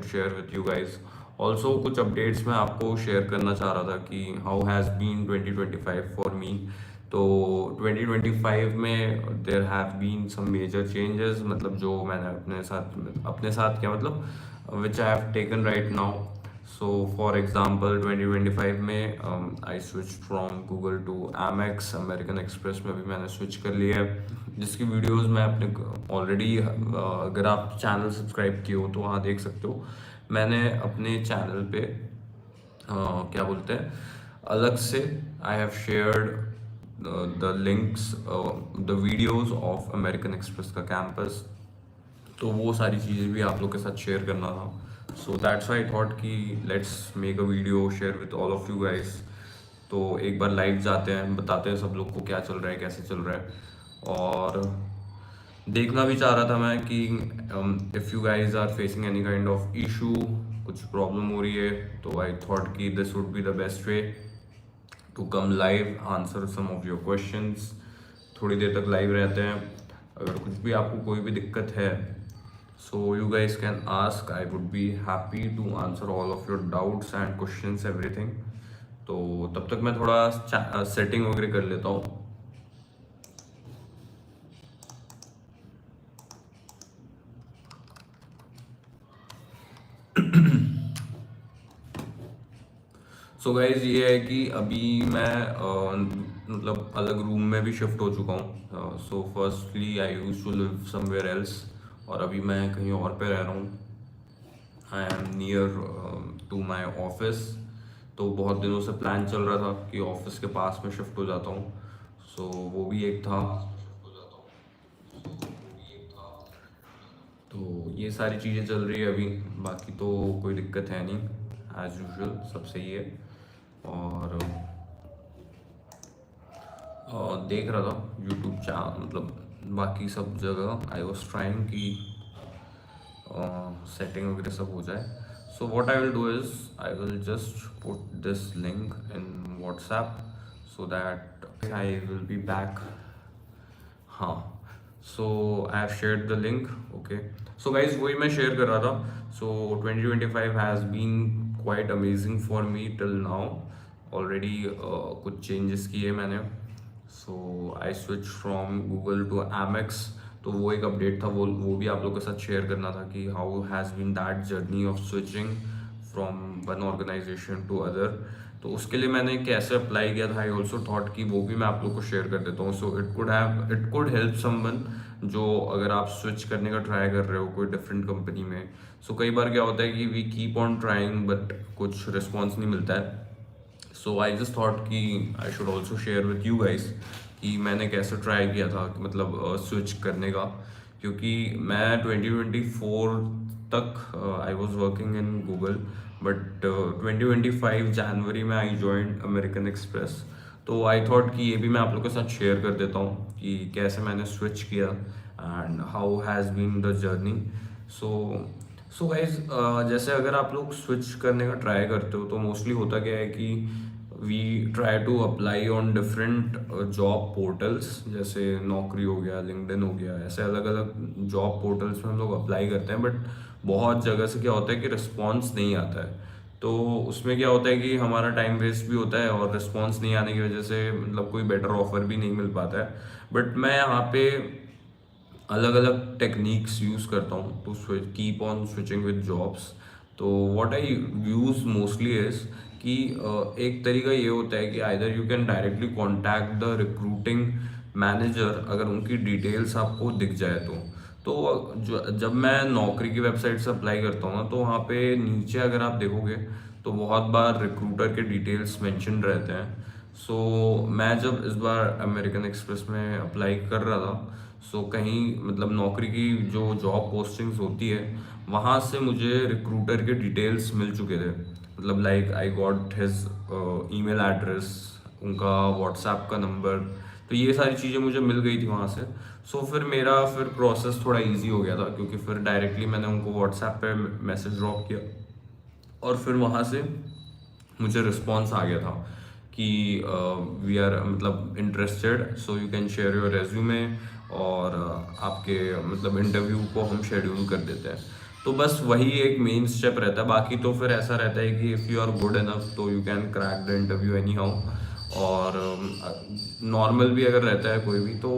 Share with you guys. Also कुछ updates मैं आपको शेयर करना चाह रहा था कि how has been 2025 for me. तो 2025 में there have been some major changes, मतलब जो मैंने अपने साथ क्या मतलब which I have taken right now. So for example 2025 में I switch from Google to Amex, American Express में भी मैंने स्विच कर लिया है, जिसकी वीडियोस मैं अपने ऑलरेडी, अगर आप चैनल सब्सक्राइब किए हो तो वहाँ देख सकते हो। मैंने अपने चैनल पे क्या बोलते हैं अलग से आई have shared the links, the videos of American express का कैंपस। तो वो सारी चीज़ें भी आप लोग के साथ शेयर करना था। सो दैट्स आई थॉट कि let's make a video share with all of you guys. तो एक बार लाइव जाते हैं, बताते हैं सब लोग को क्या चल रहा है, कैसे चल रहा है। और देखना भी चाह रहा था मैं कि if you guys are facing any kind of issue, कुछ प्रॉब्लम हो रही है, तो आई थॉट कि this would be the best way to come live, answer some of your questions. थोड़ी देर तक लाइव रहते हैं, अगर कुछ भी आपको कोई भी दिक्कत है so you guys can ask, I would be happy to answer all of your doubts and questions everything। तो तब तक मैं थोड़ा सेटिंग वगैरह कर लेता हूँ। सो गाइज ये है कि अभी मैं मतलब अलग रूम में भी शिफ्ट हो चुका हूँ। So firstly I use to live somewhere else, और अभी मैं कहीं और पे रह रहा हूँ। I am near to my office. तो बहुत दिनों से प्लान चल रहा था कि ऑफिस के पास में शिफ्ट हो जाता हूँ। सो वो भी एक था। तो ये सारी चीज़ें चल रही है अभी, बाकी तो कोई दिक्कत है नहीं, एज यूजुअल सब सही है। और देख रहा था यूट्यूब चैनल, मतलब बाकी सब जगह आई वॉज ट्राइंग कि सेटिंग वगैरह सब हो जाए। So what I will do is I will just put this link in WhatsApp so that I will be back. हाँ, so I have shared the link. Okay, so guys वही मैं share कर रहा था। So 2025 has been quite amazing for me till now. Already कुछ changes किए मैंने। So I switch from Google to Amex. तो वो एक अपडेट था, वो भी आप लोगों के साथ शेयर करना था कि how has been that journey of switching from one organisation to other. तो उसके लिए मैंने कैसे अप्लाई किया था, आई ऑल्सो थॉट कि वो भी मैं आप लोग को शेयर कर देता हूँ। So it could help someone, जो अगर आप स्विच करने का ट्राई कर रहे हो कोई डिफरेंट कंपनी में। सो कई बार क्या होता है कि we keep on trying but कुछ रिस्पॉन्स नहीं मिलता है। सो आई जस्ट थॉट कि I should also share with you guys कि मैंने कैसे ट्राई किया था, मतलब स्विच करने का। क्योंकि मैं 2024 तक I was working in Google, but 2025 जनवरी में आई जॉइंड अमेरिकन एक्सप्रेस। तो आई थॉट कि ये भी मैं आप लोग के साथ शेयर कर देता हूँ कि कैसे मैंने स्विच किया and how has been the journey. So guys जैसे अगर आप लोग स्विच करने का ट्राई करते हो तो मोस्टली होता क्या है कि we try to apply on different job portals, जैसे नौकरी हो गया, लिंक्डइन हो गया, ऐसे अलग अलग जॉब पोर्टल्स में हम लोग अप्लाई करते हैं। बट बहुत जगह से क्या होता है कि रिस्पॉन्स नहीं आता है। तो उसमें क्या होता है कि हमारा टाइम वेस्ट भी होता है, और रिस्पॉन्स नहीं आने की वजह से मतलब कोई बेटर ऑफर भी नहीं मिल पाता है। बट मैं यहाँ पे अलग अलग टेक्निक्स यूज़ करता हूँ to keep on switching with jobs. तो what I use mostly is कि एक तरीका ये होता है कि either you can directly contact the recruiting manager, अगर उनकी डिटेल्स आपको दिख जाए तो जब मैं नौकरी की वेबसाइट से अप्लाई करता हूँ ना, तो वहाँ पे नीचे अगर आप देखोगे तो बहुत बार रिक्रूटर के डिटेल्स मेंशन रहते हैं। सो मैं जब इस बार अमेरिकन एक्सप्रेस में अप्लाई कर रहा था, सो कहीं मतलब नौकरी की जो जॉब पोस्टिंग्स होती है वहाँ से मुझे रिक्रूटर के डिटेल्स मिल चुके थे। मतलब like I got his email address, उनका व्हाट्सएप का नंबर, तो ये सारी चीज़ें मुझे मिल गई थी वहाँ से। सो फिर मेरा प्रोसेस थोड़ा इजी हो गया था, क्योंकि फिर डायरेक्टली मैंने उनको व्हाट्सएप पे मैसेज ड्रॉप किया और फिर वहाँ से मुझे रिस्पॉन्स आ गया था कि वी आर मतलब interested, so you can share your resume, और आपके मतलब इंटरव्यू को हम शेड्यूल कर देते हैं। तो बस वही एक मेन स्टेप रहता है। बाकी तो फिर ऐसा रहता है कि if you are good enough तो you can crack the interview anyhow. और नॉर्मल भी अगर रहता है कोई भी, तो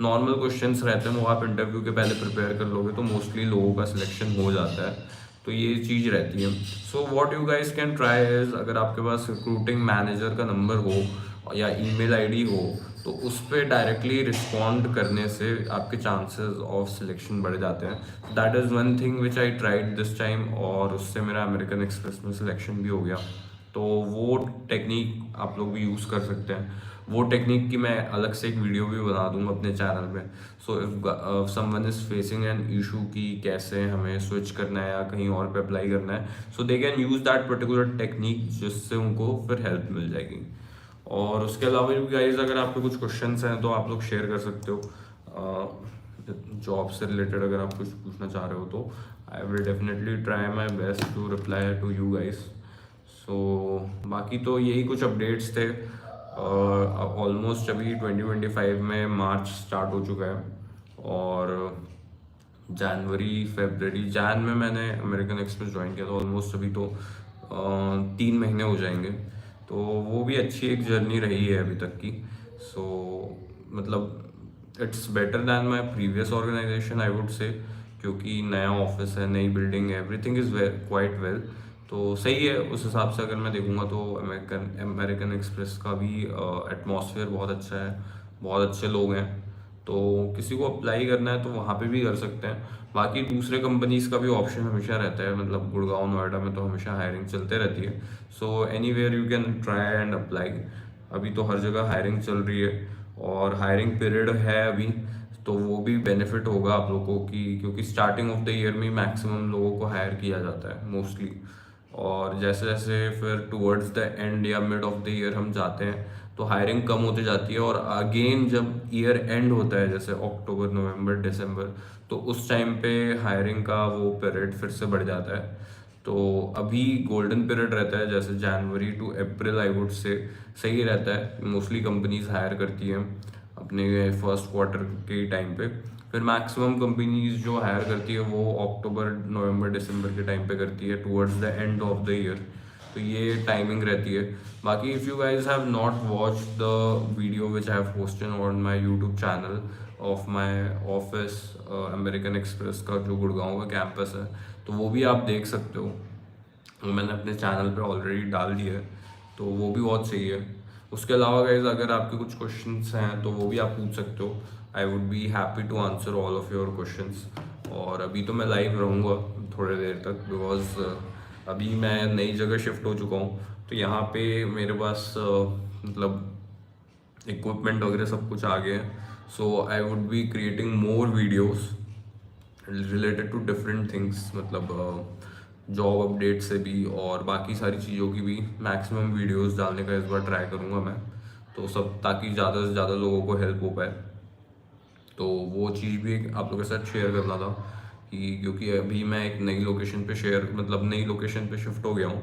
नॉर्मल क्वेश्चंस रहते हैं, वो आप इंटरव्यू के पहले प्रिपेयर कर लोगे तो मोस्टली लोगों का सिलेक्शन हो जाता है। तो ये चीज़ रहती है। So what you guys can try is, अगर आपके पास रिक्रूटिंग मैनेजर का नंबर हो या ईमेल आईडी हो, तो उस पर डायरेक्टली रिस्पॉन्ड करने से आपके चांसेस ऑफ सिलेक्शन बढ़ जाते हैं। That is one thing which I tried this time, और उससे मेरा अमेरिकन एक्सप्रेस में सिलेक्शन भी हो गया। तो वो टेक्निक आप लोग भी यूज़ कर सकते हैं। वो टेक्निक की मैं अलग से एक वीडियो भी बना दूंगा अपने चैनल में। So if someone is facing an issue कि कैसे हमें स्विच करना है या कहीं और पे अप्लाई करना है, so they can use that particular technique, जिससे उनको फिर हेल्प मिल जाएगी। और उसके अलावा भी गाइज, अगर आपके कुछ क्वेश्चंस हैं तो आप लोग शेयर कर सकते हो। जॉब से रिलेटेड अगर आप कुछ पूछना चाह रहे हो तो I will definitely try my best to reply to you guys. So बाकी तो यही कुछ अपडेट्स थे। ऑलमोस्ट अभी 2025 में मार्च स्टार्ट हो चुका है, और जैन में मैंने अमेरिकन एक्सप्रेस ज्वाइन किया था। ऑलमोस्ट अभी तो 3 महीने हो जाएंगे। तो वो भी अच्छी एक जर्नी रही है अभी तक की। सो मतलब it's better than my previous organisation I would say, क्योंकि नया ऑफिस है, नई बिल्डिंग है, एवरीथिंग इज़ क्वाइट वेल। तो सही है उस हिसाब से अगर मैं देखूँगा तो अमेरिकन अमेरिकन एक्सप्रेस का भी एटमॉस्फेयर बहुत अच्छा है, बहुत अच्छे लोग हैं। तो किसी को अप्लाई करना है तो वहाँ पे भी कर सकते हैं। बाकी दूसरे कंपनीज का भी ऑप्शन हमेशा रहता है, मतलब गुड़गांव नोएडा में तो हमेशा हायरिंग चलते रहती है। So anywhere you can try and apply. अभी तो हर जगह हायरिंग चल रही है, और हायरिंग पीरियड है अभी। तो वो भी बेनिफिट होगा आप लोगों को, कि क्योंकि स्टार्टिंग ऑफ द ईयर में मैक्सिमम लोगों को हायर किया जाता है मोस्टली। और जैसे जैसे फिर टुवर्ड्स द एंड या मिड ऑफ द ईयर हम जाते हैं तो हायरिंग कम होती जाती है। और अगेन जब ईयर एंड होता है, जैसे अक्टूबर नवंबर दिसंबर, तो उस टाइम पे हायरिंग का वो पीरियड फिर से बढ़ जाता है। तो अभी गोल्डन पीरियड रहता है, जैसे जनवरी टू अप्रैल आई वुड से सही रहता है। मोस्टली कंपनीज हायर करती हैं अपने फर्स्ट क्वार्टर के टाइम पे। फिर मैक्सिमम कंपनीज जो हायर करती है वो अक्टूबर नवंबर दिसंबर के टाइम पे करती है, towards the end of the year. तो ये टाइमिंग रहती है। बाकी if you guys have not watch the video which I have posted on my YouTube channel of my office American express का जो गुड़गांव का कैंपस है, तो वो भी आप देख सकते हो। वो मैंने अपने चैनल पे ऑलरेडी डाल दिया है, तो वो भी बहुत सही है। उसके अलावा गाइज अगर आपके कुछ क्वेश्चंस हैं तो वो भी आप पूछ सकते हो। I would be happy to answer all of your questions. और अभी तो मैं लाइव रहूँगा थोड़ी देर तक, बिकॉज अभी मैं नई जगह शिफ्ट हो चुका हूँ। तो यहाँ पे मेरे पास मतलब इक्विपमेंट वगैरह सब कुछ आ गया है। So I would be creating more videos related to different things, मतलब जॉब अपडेट से भी और बाकी सारी चीज़ों की भी मैक्सिमम वीडियोस डालने का इस बार ट्राई करूँगा मैं। तो सब ताकि ज़्यादा से ज़्यादा लोगों को हेल्प हो पाए। तो वो चीज़ भी एक आप लोगों के साथ शेयर करना था, कि क्योंकि अभी मैं एक नई लोकेशन पे नई लोकेशन पे शिफ्ट हो गया हूँ।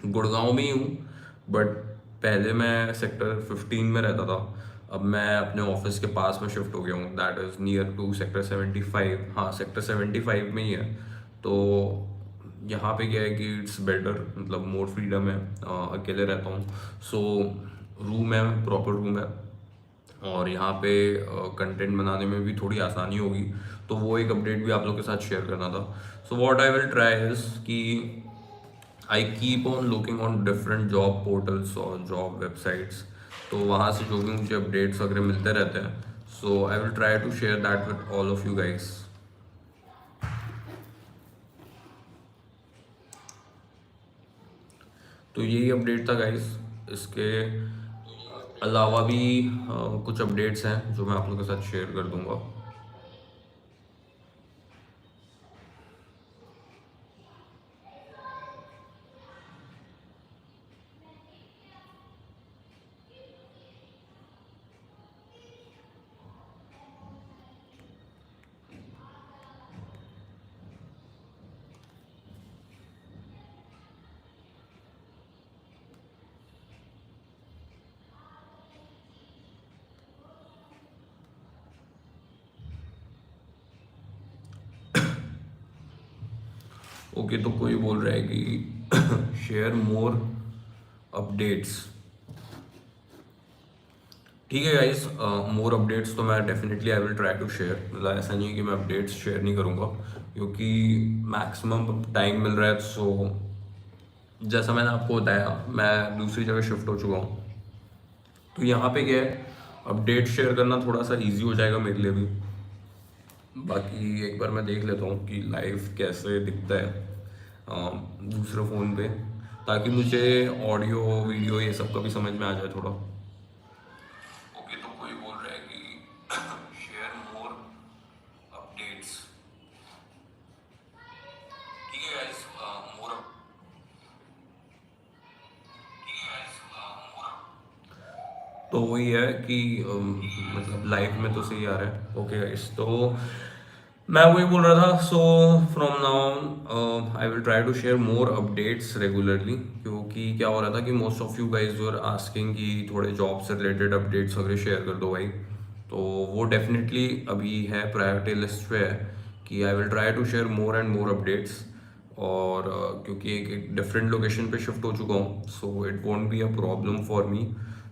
गुड़गांव में ही हूँ, बट पहले मैं सेक्टर 15 में रहता था। अब मैं अपने ऑफिस के पास में शिफ्ट हो गया हूँ, that is near to sector 75। हाँ, सेक्टर 75 में ही है। तो यहाँ पे क्या है कि इट्स बेटर, मतलब मोर फ्रीडम है। अकेले रहता हूँ। सो रूम है, प्रॉपर रूम है, और यहाँ पे कंटेंट बनाने में भी थोड़ी आसानी होगी। तो वो एक अपडेट भी आप लोग के साथ शेयर करना था। So what I will try is कि I keep on looking on different job portals और जॉब वेबसाइट्स। तो वहाँ से जो भी मुझे अपडेट्स वगैरह मिलते रहते हैं, so I will try to share that with all of you guys. तो यही अपडेट था गाइस। इसके अलावा भी कुछ अपडेट्स हैं जो मैं आप लोगों के साथ शेयर कर दूंगा। ओके, तो कोई बोल रहा है कि शेयर मोर अपडेट्स। ठीक है गाइस, मोर अपडेट्स तो मैं definitely I will try to share. मतलब ऐसा नहीं है कि मैं अपडेट्स शेयर नहीं करूँगा, क्योंकि मैक्सिमम टाइम मिल रहा है। सो जैसा मैंने आपको बताया, मैं दूसरी जगह शिफ्ट हो चुका हूँ, तो यहाँ पे क्या है, अपडेट शेयर करना थोड़ा सा इजी हो जाएगा मेरे लिए भी। बाकी एक बार मैं देख लेता हूँ कि लाइव कैसे दिखता है दूसरे फ़ोन पे, ताकि मुझे ऑडियो वीडियो ये सब का भी समझ में आ जाए थोड़ा। ओके, तो कोई बोल रहा है कि शेयर मोर अपडेट्स। ठीक है गाइस, मोर ठीक है गाइस, तो वही है कि मतलब लाइव में तो सही आ रहा है। ओके गाइस, तो मैं वही बोल रहा था। So from now I will try to share more updates regularly, क्योंकि क्या हो रहा था कि most of you guys were asking कि थोड़े जॉब से रिलेटेड अपडेट्स वगैरह शेयर कर दो भाई। तो वो डेफिनेटली अभी है, प्रायोरिटी लिस्ट पे है कि I will try to share more and more updates. और क्योंकि एक डिफरेंट लोकेशन पे शिफ्ट हो चुका हूँ, so it won't be a problem for me.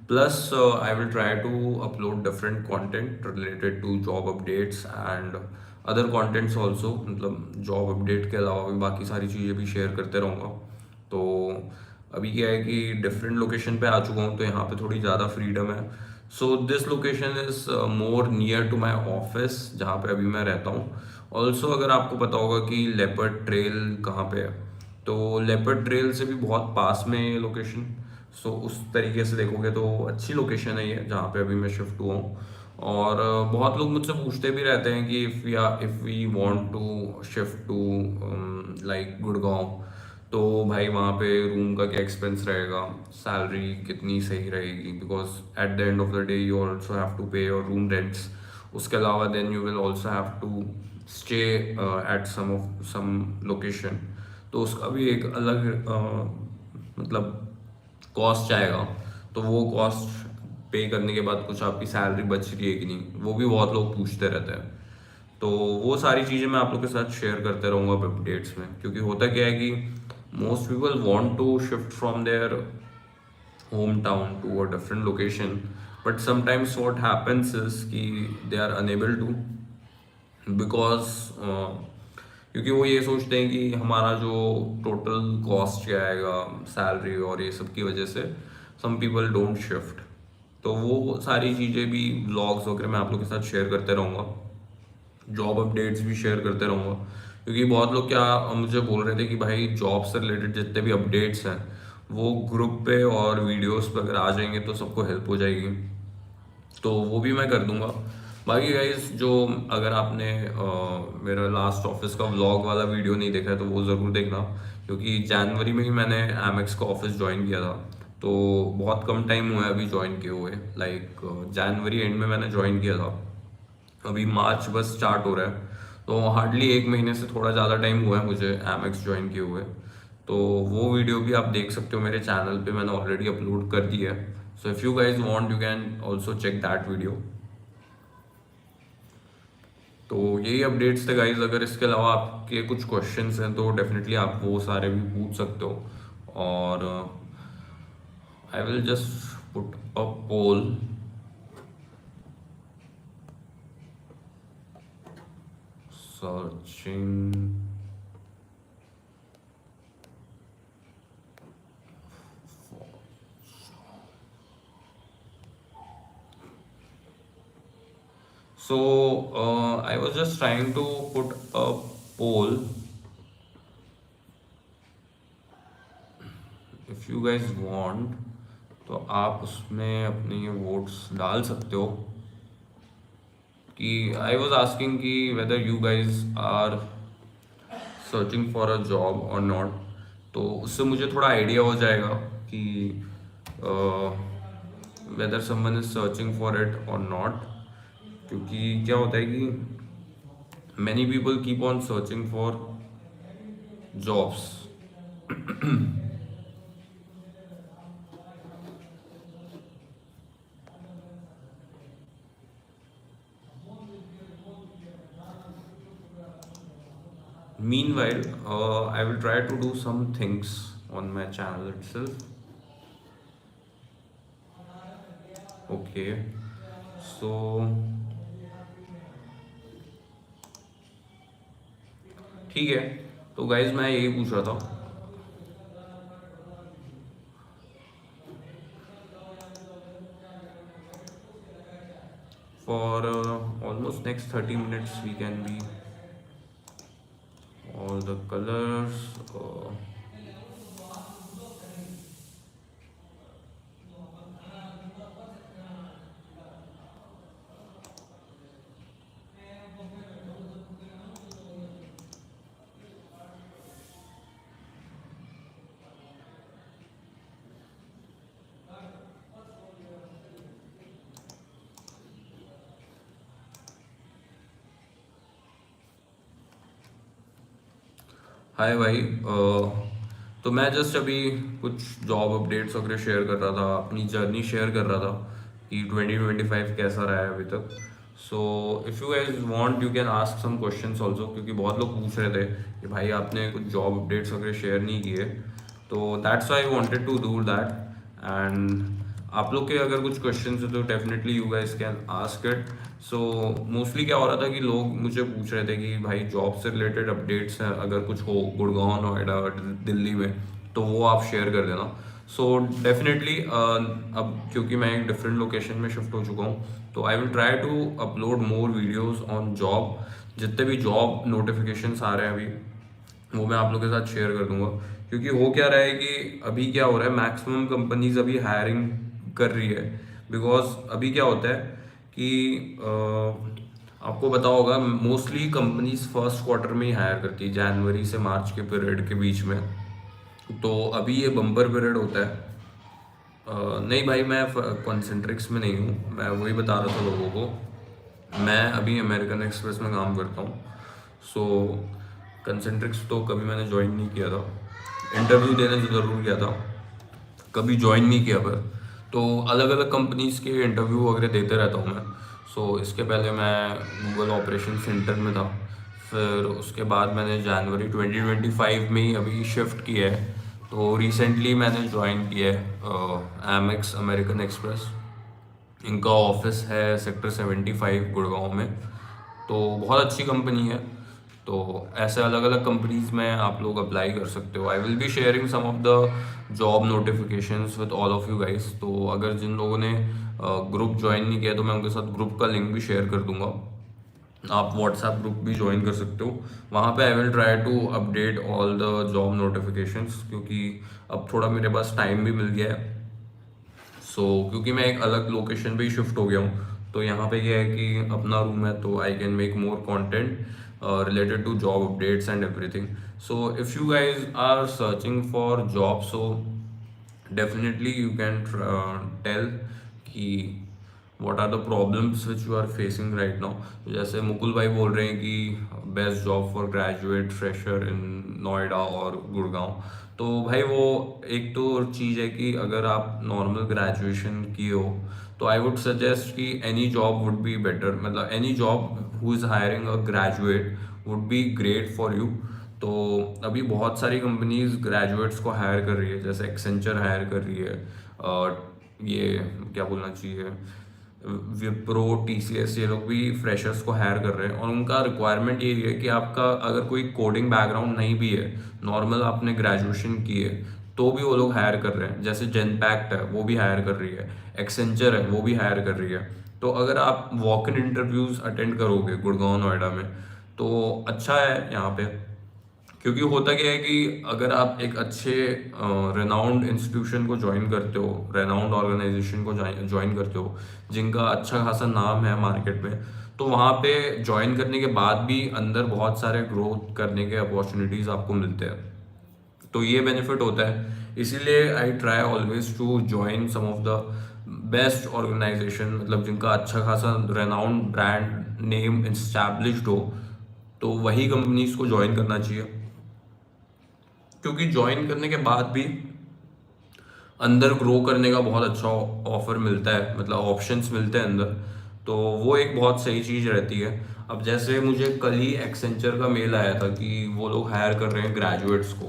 Plus I will try to upload different content related to job updates and other contents also. मतलब job update के अलावा भी बाकी सारी चीज़ें भी शेयर करते रहूँगा। तो अभी क्या है कि डिफरेंट लोकेशन पे आ चुका हूँ, तो यहाँ पे थोड़ी ज़्यादा फ्रीडम है। So this location is more near to my office, जहाँ पे अभी मैं रहता हूँ। ऑल्सो अगर आपको पता होगा कि लेपर्ड ट्रेल कहाँ पे है, तो लेपर्ड ट्रेल से भी बहुत पास में है ये लोकेशन। सो उस तरीके से देखोगे तो अच्छी लोकेशन है ये, जहाँ पे अभी मैं शिफ्ट हुआ हूँ। और बहुत लोग मुझसे पूछते भी रहते हैं कि if we want to shift to like Gurgaon, तो भाई वहाँ पे रूम का क्या एक्सपेंस रहेगा, सैलरी कितनी सही रहेगी, because at the end of the day you also have to pay your room rents. उसके अलावा then you will also have to stay at some location, तो उसका भी एक अलग मतलब कॉस्ट आएगा। तो वो कॉस्ट पे करने के बाद कुछ आपकी सैलरी बच रही है कि नहीं, वो भी बहुत लोग पूछते रहते हैं। तो वो सारी चीज़ें मैं आप लोग के साथ शेयर करते रहूँगा अपडेट्स में, क्योंकि होता क्या है कि most people want to shift from their home town to a different location, but sometimes what happens is कि they are unable to, because क्योंकि वो ये सोचते हैं कि हमारा जो टोटल कॉस्ट क्या आएगा, सैलरी और ये सब की वजह से सम पीपल डोंट शिफ्ट। तो वो सारी चीज़ें भी व्लॉग्स वगैरह मैं आप लोग के साथ शेयर करते रहूँगा, जॉब अपडेट्स भी शेयर करते रहूँगा। क्योंकि बहुत लोग क्या मुझे बोल रहे थे कि भाई जॉब से रिलेटेड जितने भी अपडेट्स हैं वो ग्रुप पे और वीडियोस पे अगर आ जाएंगे तो सबको हेल्प हो जाएगी, तो वो भी मैं कर दूंगा। बाकी गाइस, जो अगर आपने मेरा लास्ट ऑफिस का व्लॉग वाला वीडियो नहीं देखा है तो वो ज़रूर देखना, क्योंकि जनवरी में ही मैंने एमेक्स का ऑफिस ज्वाइन किया था। तो बहुत कम टाइम हुआ है अभी ज्वाइन किए हुए, लाइक जनवरी एंड में मैंने ज्वाइन किया था, अभी मार्च बस स्टार्ट हो रहा है। तो हार्डली एक महीने से थोड़ा ज़्यादा टाइम हुआ है मुझे एमेक्स ज्वाइन किए हुए। तो वो वीडियो भी आप देख सकते हो मेरे चैनल पे, मैंने ऑलरेडी अपलोड कर दिया है। So if you guys want you can also check that video. तो यही अपडेट्स थे गाइज। अगर इसके अलावा आपके कुछ क्वेश्चंस हैं तो डेफिनेटली आप वो सारे भी पूछ सकते हो। और I will just put a poll searching. So I was just trying to put a poll. If you guys want, तो आप उसमें अपने वोट्स डाल सकते हो कि आई वॉज आस्किंग कि whether you guys are searching for a job और नॉट। तो उससे मुझे थोड़ा आइडिया हो जाएगा कि whether someone is searching for it और नॉट। क्योंकि क्या होता है कि many people keep on searching for jobs। meanwhile, I will try to do some things on my channel itself. Okay, so ठीक है. तो गाइज मैं यही पूछ रहा था. For almost next 30 minutes we can be all the colors. हाय भाई. तो मैं जस्ट अभी कुछ जॉब अपडेट्स वगैरह शेयर कर रहा था, अपनी जर्नी शेयर कर रहा था कि 2025 कैसा रहा है अभी तक. So if you guys want you can ask some questions also, क्योंकि बहुत लोग पूछ रहे थे कि भाई आपने कुछ जॉब अपडेट्स वगैरह शेयर नहीं किए. तो that's why I wanted to do that. And आप लोग के अगर कुछ क्वेश्चंस है तो definitely you guys can ask it. So mostly क्या हो रहा था कि लोग मुझे पूछ रहे थे कि भाई जॉब से रिलेटेड अपडेट्स हैं अगर कुछ हो गुड़गांव, नोएडा, दिल्ली में, तो वो आप शेयर कर देना. सो डेफिनेटली अब क्योंकि मैं एक डिफरेंट लोकेशन में शिफ्ट हो चुका हूँ, तो I will try to upload more videos on job. जितने भी जॉब नोटिफिकेशंस आ रहे हैं अभी, वो मैं आप लोग के साथ शेयर कर दूंगा. क्योंकि हो क्या रहा है कि अभी क्या हो रहा है, मैक्सिमम कंपनीज अभी हायरिंग कर रही है. बिकॉज अभी क्या होता है कि आपको पता होगा मोस्टली कंपनीज फर्स्ट क्वार्टर में ही हायर करती है, जनवरी से मार्च के पीरियड के बीच में. तो अभी ये बम्पर पीरियड होता है. नहीं भाई, मैं कॉन्सेंट्रिक्स में नहीं हूँ, मैं वही बता रहा था लोगों को. मैं अभी अमेरिकन एक्सप्रेस में काम करता हूँ. सो कंसेंट्रिक्स तो कभी मैंने ज्वाइन नहीं किया था. इंटरव्यू देने ज़रूर गया था, कभी ज्वाइन नहीं किया. पर तो अलग अलग कंपनीज़ के इंटरव्यू वगैरह देते रहता हूँ मैं. सो इसके पहले मैं गूगल ऑपरेशन सेंटर में था. फिर उसके बाद मैंने जनवरी 2025 में ही अभी शिफ्ट किया है. तो रिसेंटली मैंने ज्वाइन किया है एमेक्स अमेरिकन एक्सप्रेस. इनका ऑफिस है सेक्टर 75 गुड़गांव में. तो बहुत अच्छी कंपनी है. तो ऐसे अलग अलग कंपनीज में आप लोग अप्लाई कर सकते हो. I will be sharing some of the job notifications with all of you guys. तो अगर जिन लोगों ने ग्रुप ज्वाइन नहीं किया तो मैं उनके साथ ग्रुप का लिंक भी शेयर कर दूंगा. आप व्हाट्सएप ग्रुप भी ज्वाइन कर सकते हो. वहाँ पे I will try to update all the job notifications, क्योंकि अब थोड़ा मेरे पास टाइम भी मिल गया है. क्योंकि मैं एक अलग लोकेशन पे ही शिफ्ट हो गया हूँ, तो यहाँ पे क्या है कि अपना रूम है, तो I can make more content related to job updates and everything. So if you guys are searching for job, so definitely you can tell कि what are the problems which you are facing right now. तो जैसे मुकुल भाई बोल रहे हैं कि best job for graduate fresher in Noida और गुड़गांव. तो भाई वो एक तो चीज़ है कि अगर आप नॉर्मल ग्रेजुएशन किए हो तो आई वुड सजेस्ट कि any job would be better. मतलब any job who is hiring a graduate would be great for you. तो अभी बहुत सारी कंपनीज ग्रेजुएट्स को हायर कर रही है, जैसे एक्सेंचर हायर कर रही है, ये क्या बोलना चाहिए, विप्रो, टीसीएस, ये लोग भी फ्रेशर्स को हायर कर रहे हैं. और उनका रिक्वायरमेंट ये है कि आपका अगर कोई कोडिंग बैकग्राउंड नहीं भी है, नॉर्मल आपने ग्रेजुएशन की है, तो भी वो लोग हायर कर रहे हैं. जैसे जेनपैक्ट है वो भी हायर कर रही है, एक्सेंचर है वो भी हायर कर रही है. तो अगर आप वॉक इन इंटरव्यूज़ अटेंड करोगे गुड़गांव नोएडा में तो अच्छा है यहाँ पे. क्योंकि होता क्या है कि अगर आप एक अच्छे रेनाउंड इंस्टीट्यूशन को ज्वाइन करते हो, रेनाउंड ऑर्गेनाइजेशन को ज्वाइन करते हो, जिनका अच्छा खासा नाम है मार्केट में, तो वहाँ पे ज्वाइन करने के बाद भी अंदर बहुत सारे ग्रोथ करने के अपॉर्चुनिटीज़ आपको मिलते हैं. तो ये बेनिफिट होता है. इसीलिए I try always to join some of the best organization, मतलब जिनका अच्छा खासा रेनाउंड ब्रांड नेम इस्टेब्लिश्ड हो, तो वही कंपनीज को ज्वाइन करना चाहिए. क्योंकि ज्वाइन करने के बाद भी अंदर ग्रो करने का बहुत अच्छा ऑफर मिलता है, मतलब ऑप्शंस मिलते हैं अंदर. तो वो एक बहुत सही चीज़ रहती है। अब जैसे मुझे कल ही एक्सेंचर का मेल आया था कि वो लोग हायर कर रहे हैं ग्रेजुएट्स को,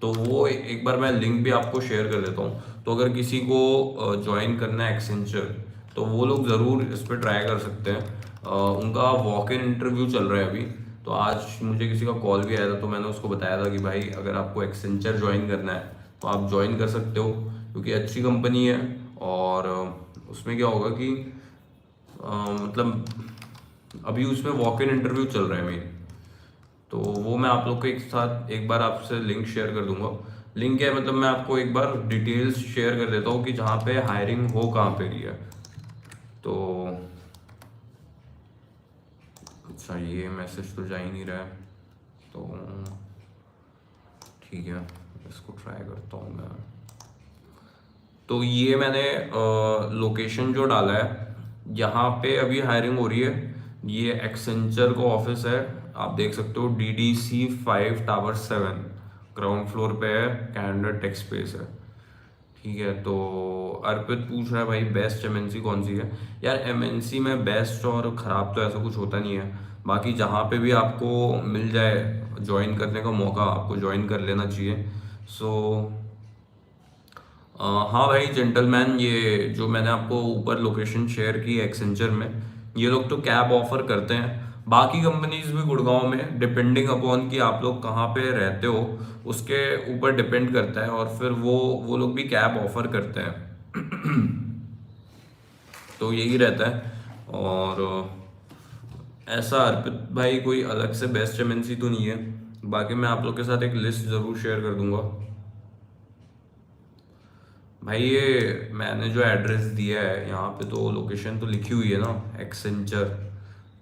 तो वो एक बार मैं लिंक भी आपको शेयर कर देता हूँ। तो अगर किसी को ज्वाइन करना है एक्सेंचर, तो वो लोग ज़रूर इस पर ट्राई कर सकते हैं। उनका वॉक इन इंटरव्यू चल रहा है अभी। तो आज मुझे किसी का कॉल भी आया था, तो मैंने उसको बताया था कि भाई अगर आपको एक्सेंचर ज्वाइन करना है तो आप ज्वाइन कर सकते हो, क्योंकि अच्छी कंपनी है। और उसमें क्या होगा कि मतलब अभी उसमें वॉक इन इंटरव्यू चल रहा है मेन। तो वो मैं आप लोग के एक साथ एक बार आपसे लिंक शेयर कर दूंगा। लिंक क्या है, मतलब मैं आपको एक बार डिटेल्स शेयर कर देता हूँ कि जहाँ पे हायरिंग हो कहाँ पे रही है। तो अच्छा, ये मैसेज तो जा ही नहीं रहा है, तो ठीक है, इसको ट्राई करता हूँ मैं। तो ये मैंने लोकेशन जो डाला है, यहाँ पे अभी हायरिंग हो रही है। ये एक्सेंचर का ऑफिस है, आप देख सकते हो, DDC 5 टावर 7 ग्राउंड फ्लोर पे है, कैनेडा टेक स्पेस है। ठीक है, तो अर्पित पूछ रहा है भाई बेस्ट एमएनसी कौन सी है। यार एमएनसी में बेस्ट और ख़राब तो ऐसा कुछ होता नहीं है। बाकी जहाँ पे भी आपको मिल जाए ज्वाइन करने का मौका, आपको ज्वाइन कर लेना चाहिए। सो हाँ भाई जेंटलमैन, ये जो मैंने आपको ऊपर लोकेशन शेयर की एक्सेंचर में, ये लोग तो कैब ऑफर करते हैं। बाकी कंपनीज भी गुड़गांव में, डिपेंडिंग अपॉन कि आप लोग कहाँ पे रहते हो उसके ऊपर डिपेंड करता है, और फिर वो लोग भी कैब ऑफर करते हैं। तो यही रहता है। और ऐसा अर्पित भाई कोई अलग से बेस्ट एमएनसी तो नहीं है। बाकी मैं आप लोग के साथ एक लिस्ट ज़रूर शेयर कर दूंगा। भाई ये मैंने जो एड्रेस दिया है यहाँ पे, तो लोकेशन तो लिखी हुई है ना, एक्सेंचर।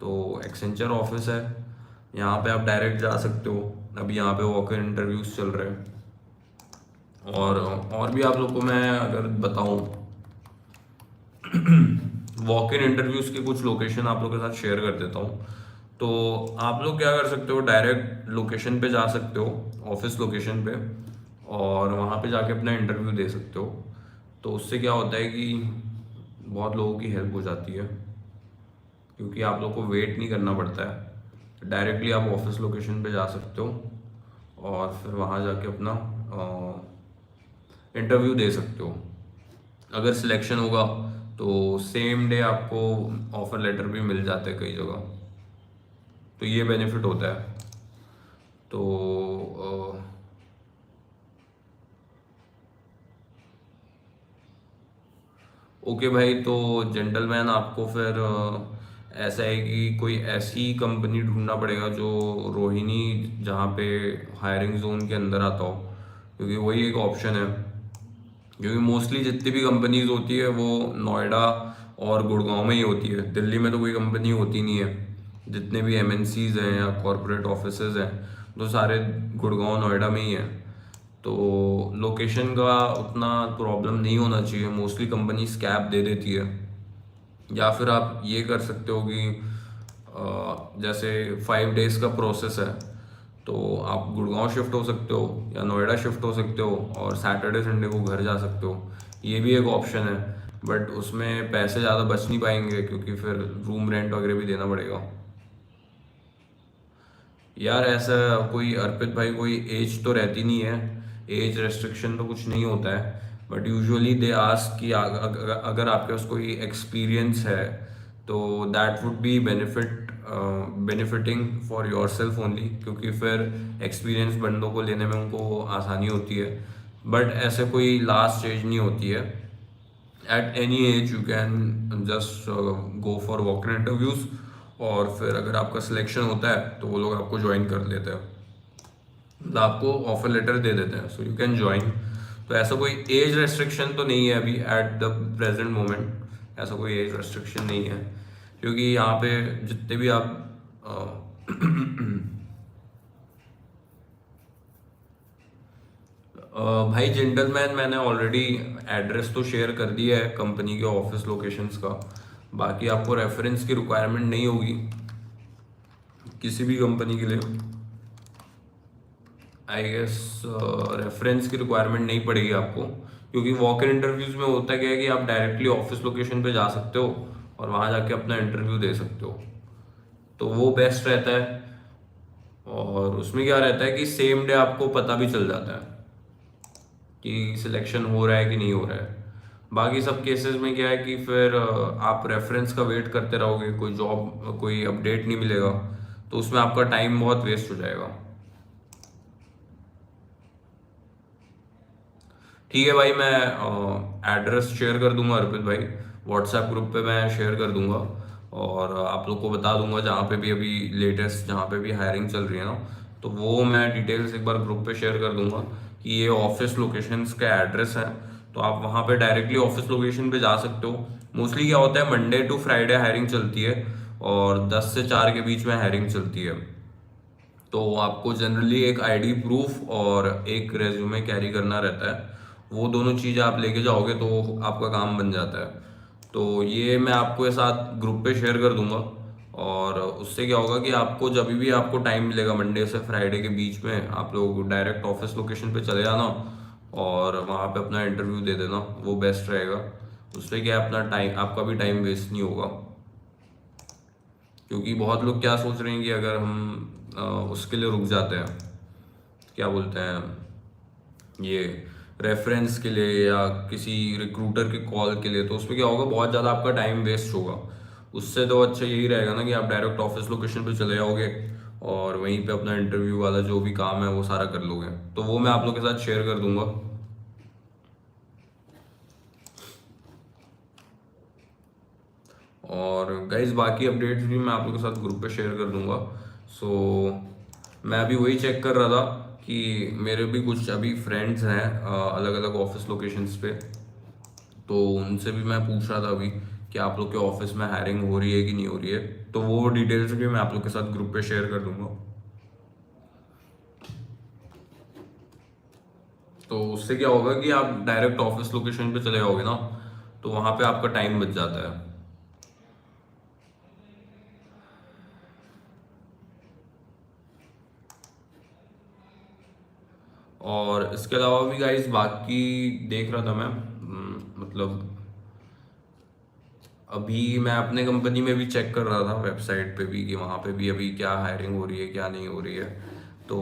तो एक्सेंचर ऑफिस है, यहाँ पे आप डायरेक्ट जा सकते हो। अभी यहाँ पे वॉक इन इंटरव्यूज चल रहे हैं। और भी आप लोग को मैं अगर बताऊँ, वॉक इन इंटरव्यूज के कुछ लोकेशन आप लोग के साथ शेयर कर देता हूँ। तो आप लोग क्या कर सकते हो, डायरेक्ट लोकेशन पे जा सकते हो, ऑफिस लोकेशन पे, और वहाँ पे जाके अपना इंटरव्यू दे सकते हो। तो उससे क्या होता है कि बहुत लोगों की हेल्प हो जाती है, क्योंकि आप लोग को वेट नहीं करना पड़ता है। डायरेक्टली आप ऑफिस लोकेशन पे जा सकते हो और फिर वहाँ जाके अपना इंटरव्यू दे सकते हो। अगर सिलेक्शन होगा तो सेम डे आपको ऑफर लेटर भी मिल जाते हैं कई जगह। तो ये बेनिफिट होता है। तो ओके भाई, तो जेंटलमैन आपको फिर ऐसा है कि कोई ऐसी कंपनी ढूंढना पड़ेगा जो रोहिणी, जहाँ पे हायरिंग जोन के अंदर आता हो, क्योंकि वही एक ऑप्शन है। क्योंकि मोस्टली जितनी भी कंपनीज होती है वो नोएडा और गुड़गांव में ही होती है, दिल्ली में तो कोई कंपनी होती नहीं है। जितने भी एमएनसीज हैं या कॉरपोरेट ऑफिसेज हैं, तो सारे गुड़गांव नोएडा में ही हैं। तो लोकेशन का उतना प्रॉब्लम नहीं होना चाहिए, मोस्टली कंपनी कैब दे देती है। या फिर आप ये कर सकते हो कि जैसे 5 डेज का प्रोसेस है, तो आप गुड़गांव शिफ्ट हो सकते हो या नोएडा शिफ्ट हो सकते हो, और सैटरडे संडे को घर जा सकते हो। ये भी एक ऑप्शन है, बट उसमें पैसे ज़्यादा बच नहीं पाएंगे, क्योंकि फिर रूम रेंट वगैरह भी देना पड़ेगा। यार ऐसा कोई अर्पित भाई कोई एज तो रहती नहीं है, एज रेस्ट्रिक्शन तो कुछ नहीं होता है। बट यूजुअली दे आस्क कि अगर आपके पास कोई एक्सपीरियंस है तो that would be benefiting for your self only, क्योंकि फिर एक्सपीरियंस बंदों को लेने में उनको आसानी होती है। बट ऐसे कोई लास्ट एज नहीं होती है। At any as you can just go for walk in interviews, और फिर अगर आपका सिलेक्शन होता है तो वो लोग आपको ज्वाइन कर लेते हैं, मतलब आपको ऑफर लेटर दे देते हैं, सो यू कैन ज्वाइन। तो ऐसा कोई एज रेस्ट्रिक्शन तो नहीं है अभी एट द प्रेजेंट मोमेंट, ऐसा कोई एज रेस्ट्रिक्शन नहीं है। क्योंकि यहाँ पे जितने भी आप भाई जेंटलमैन, मैंने ऑलरेडी एड्रेस तो शेयर कर दिया है कंपनी के ऑफिस लोकेशंस का। बाकी आपको रेफरेंस की रिक्वायरमेंट नहीं होगी किसी भी कंपनी के लिए, आई गेस रेफरेंस की रिक्वायरमेंट नहीं पड़ेगी आपको, क्योंकि वॉक इन इंटरव्यूज में होता क्या है कि आप डायरेक्टली ऑफिस लोकेशन पे जा सकते हो और वहाँ जाके अपना इंटरव्यू दे सकते हो। तो वो बेस्ट रहता है। और उसमें क्या रहता है कि सेम डे आपको पता भी चल जाता है कि सिलेक्शन हो रहा है कि नहीं हो रहा है। बाकी सब केसेस में क्या है कि फिर आप रेफरेंस का वेट करते रहोगे, कोई जॉब कोई अपडेट नहीं मिलेगा, तो उसमें आपका टाइम बहुत वेस्ट हो जाएगा। ठीक है भाई, मैं एड्रेस शेयर कर दूंगा अर्पित भाई, व्हाट्सएप ग्रुप पे मैं शेयर कर दूंगा। और आप लोग को बता दूंगा जहाँ पे भी अभी लेटेस्ट जहाँ पे भी हायरिंग चल रही है ना, तो वो मैं डिटेल्स एक बार ग्रुप पे शेयर कर दूंगा कि ये ऑफिस लोकेशंस का एड्रेस है। तो आप वहाँ पे डायरेक्टली ऑफिस लोकेशन पे जा सकते हो। मोस्टली क्या होता है, मंडे टू फ्राइडे हायरिंग चलती है और 10 से 4 के बीच में हायरिंग चलती है। तो आपको जनरली एक आईडी प्रूफ और एक रेज्यूमे कैरी करना रहता है। वो दोनों चीज़ आप लेके जाओगे तो आपका काम बन जाता है। तो ये मैं आपको ये साथ ग्रुप पे शेयर कर दूंगा। और उससे क्या होगा कि आपको जब भी आपको टाइम मिलेगा मंडे से फ्राइडे के बीच में, आप लोग डायरेक्ट ऑफिस लोकेशन पे चले जाना और वहाँ पे अपना इंटरव्यू दे देना, वो बेस्ट रहेगा। उससे क्या है, अपना टाइम आपका भी टाइम वेस्ट नहीं होगा। क्योंकि बहुत लोग क्या सोच रहे हैं कि अगर हम उसके लिए रुक जाते हैं, क्या बोलते हैं, ये रेफरेंस के लिए या किसी रिक्रूटर के कॉल के लिए, तो उसमें क्या होगा, बहुत ज़्यादा आपका टाइम वेस्ट होगा। उससे तो अच्छा यही रहेगा ना कि आप डायरेक्ट ऑफिस लोकेशन पे चले जाओगे और वहीं पे अपना इंटरव्यू वाला जो भी काम है वो सारा कर लोगे। तो वो मैं आप लोग के साथ शेयर कर दूंगा। और गाइज बाकी अपडेट्स भी मैं आप लोगों के साथ ग्रुप पे शेयर कर दूंगा। सो मैं अभी वही चेक कर रहा था कि मेरे भी कुछ अभी फ्रेंड्स हैं अलग अलग ऑफिस लोकेशंस पे, तो उनसे भी मैं पूछ रहा था अभी कि आप लोग के ऑफिस में हायरिंग हो रही है कि नहीं हो रही है। तो वो डिटेल्स भी मैं आप लोग के साथ ग्रुप पे शेयर कर दूंगा। तो उससे क्या होगा कि आप डायरेक्ट ऑफिस लोकेशन पे चले जाओगे ना, तो वहाँ पे आपका टाइम बच जाता है। और इसके अलावा भी गाइस बाकी देख रहा था मैं, मतलब अभी मैं अपने कंपनी में भी चेक कर रहा था वेबसाइट पे भी कि वहाँ पे भी अभी क्या हायरिंग हो रही है क्या नहीं हो रही है। तो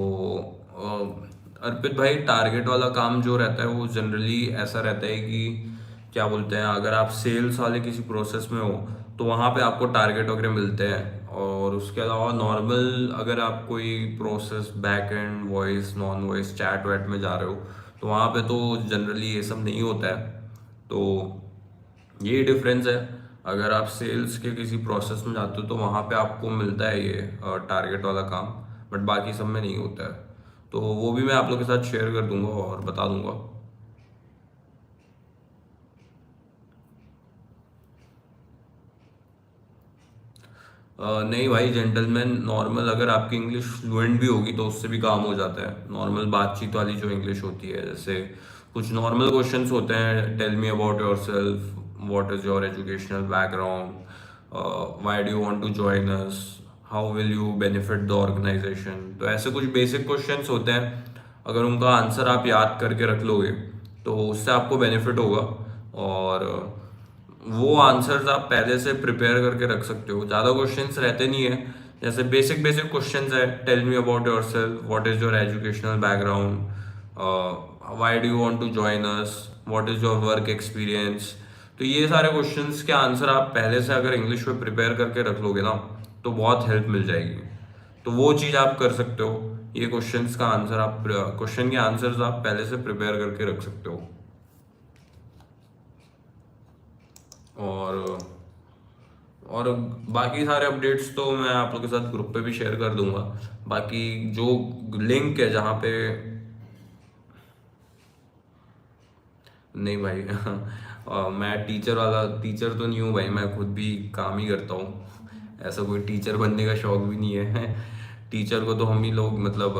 अर्पित भाई, टारगेट वाला काम जो रहता है वो जनरली ऐसा रहता है कि क्या बोलते हैं, अगर आप सेल्स वाले किसी प्रोसेस में हो तो वहाँ पे आपको टारगेट वगैरह मिलते हैं। और उसके अलावा नॉर्मल अगर आप कोई process back end voice non voice chat वैट में जा रहे हो, तो वहाँ पे तो जनरली ये सब नहीं होता है। तो ये डिफरेंस है। अगर आप सेल्स के किसी प्रोसेस में जाते हो तो वहाँ पे आपको मिलता है ये टारगेट वाला काम, बट बाकी सब में नहीं होता है। तो वो भी मैं आप लोग के साथ शेयर कर दूंगा और बता दूंगा। नहीं भाई, जेंटलमैन नॉर्मल अगर आपकी इंग्लिश फ्लुएंट भी होगी तो उससे भी काम हो जाता है। नॉर्मल बातचीत वाली जो इंग्लिश होती है, जैसे कुछ नॉर्मल क्वेश्चंस होते हैं, tell me about yourself, what is your educational background, why do you want to join us, how will you benefit the organization. तो ऐसे कुछ बेसिक क्वेश्चंस होते हैं, अगर उनका आंसर आप याद करके रख लोगे तो उससे आपको बेनिफिट होगा। और वो आंसर्स आप पहले से प्रिपेयर करके रख सकते हो। ज़्यादा क्वेश्चंस रहते नहीं है, जैसे बेसिक बेसिक क्वेश्चंस है, tell me about yourself, what is your educational background, why do you want to join us, what is your work experience. तो ये सारे क्वेश्चंस के आंसर आप पहले से अगर इंग्लिश में प्रिपेयर करके रख लोगे ना, तो बहुत हेल्प मिल जाएगी। तो वो चीज़ आप कर सकते हो। ये क्वेश्चंस का आंसर आप क्वेश्चन के आंसर्स आप पहले से प्रिपेयर करके रख सकते हो। और और बाकी सारे अपडेट्स तो मैं आप लोग के साथ ग्रुप पे भी शेयर कर दूंगा। बाकी जो लिंक है जहाँ पे, नहीं भाई मैं टीचर तो नहीं हूँ भाई, मैं खुद भी काम ही करता हूँ। ऐसा कोई टीचर बनने का शौक भी नहीं है टीचर को तो हम ही लोग मतलब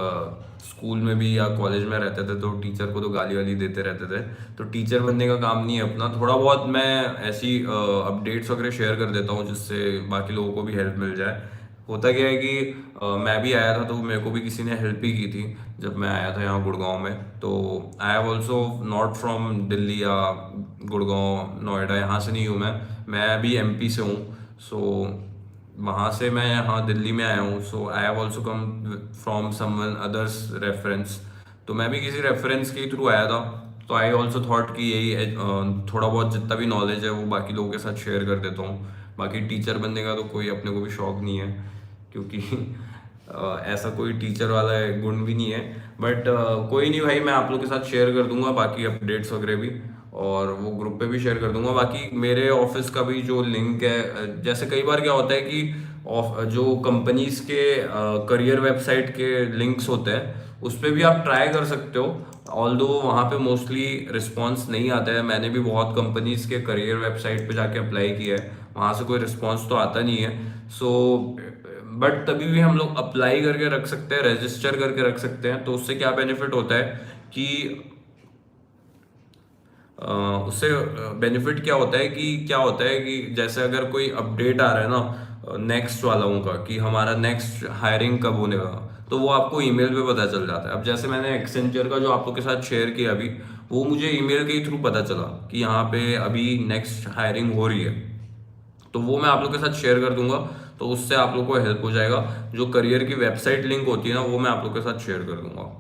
स्कूल में भी या कॉलेज में रहते थे तो टीचर को तो गाली वाली देते रहते थे। तो टीचर बनने का काम नहीं है अपना। थोड़ा बहुत मैं ऐसी अपडेट्स वगैरह शेयर कर देता हूँ जिससे बाकी लोगों को भी हेल्प मिल जाए। होता क्या है कि मैं भी आया था तो मेरे को भी किसी ने हेल्प ही की थी जब मैं आया था यहाँ गुड़गांव में। तो आई have also not from Delhi या गुड़गांव नोएडा, यहाँ से नहीं हूँ मैं अभी एमपी से हूँ। सो वहाँ से मैं यहाँ दिल्ली में आया हूँ। So I have also come from someone others reference. तो मैं भी किसी रेफरेंस के थ्रू आया था। तो आई ऑल्सो थॉट कि यही थोड़ा बहुत जितना भी नॉलेज है वो बाकी लोगों के साथ शेयर कर देता हूँ। बाकी टीचर बनने का तो कोई अपने को भी शौक नहीं है, क्योंकि ऐसा कोई टीचर वाला गुण भी नहीं है। बट कोई नहीं भाई, मैं आप लोग के साथ शेयर कर दूंगा बाकी अपडेट्स वगैरह भी, और वो ग्रुप पे भी शेयर कर दूंगा। बाकी मेरे ऑफिस का भी जो लिंक है, जैसे कई बार क्या होता है कि जो कंपनीज के करियर वेबसाइट के लिंक्स होते हैं उस पर भी आप ट्राई कर सकते हो। ऑल्दो वहाँ पे मोस्टली रिस्पॉन्स नहीं आता है। मैंने भी बहुत कंपनीज के करियर वेबसाइट पे जाके अप्लाई किया है, वहाँ से कोई रिस्पॉन्स तो आता नहीं है। सो बट तभी भी हम लोग अप्लाई करके रख सकते हैं, रजिस्टर करके रख सकते हैं। तो उससे क्या बेनिफिट होता है कि उससे बेनिफिट क्या होता है कि जैसे अगर कोई अपडेट आ रहा है ना नेक्स्ट वालों का कि हमारा नेक्स्ट हायरिंग कब होने का, तो वो आपको ईमेल पे पता चल जाता है। अब जैसे मैंने एक्सेंचर का जो आप लोग के साथ शेयर किया अभी, वो मुझे ईमेल के ही थ्रू पता चला कि यहाँ पे अभी नेक्स्ट हायरिंग हो रही है। तो वो मैं आप लोग के साथ शेयर कर दूंगा, तो उससे आप लोग को हेल्प हो जाएगा। जो करियर की वेबसाइट लिंक होती है ना, वो मैं आप लोग के साथ शेयर कर दूंगा।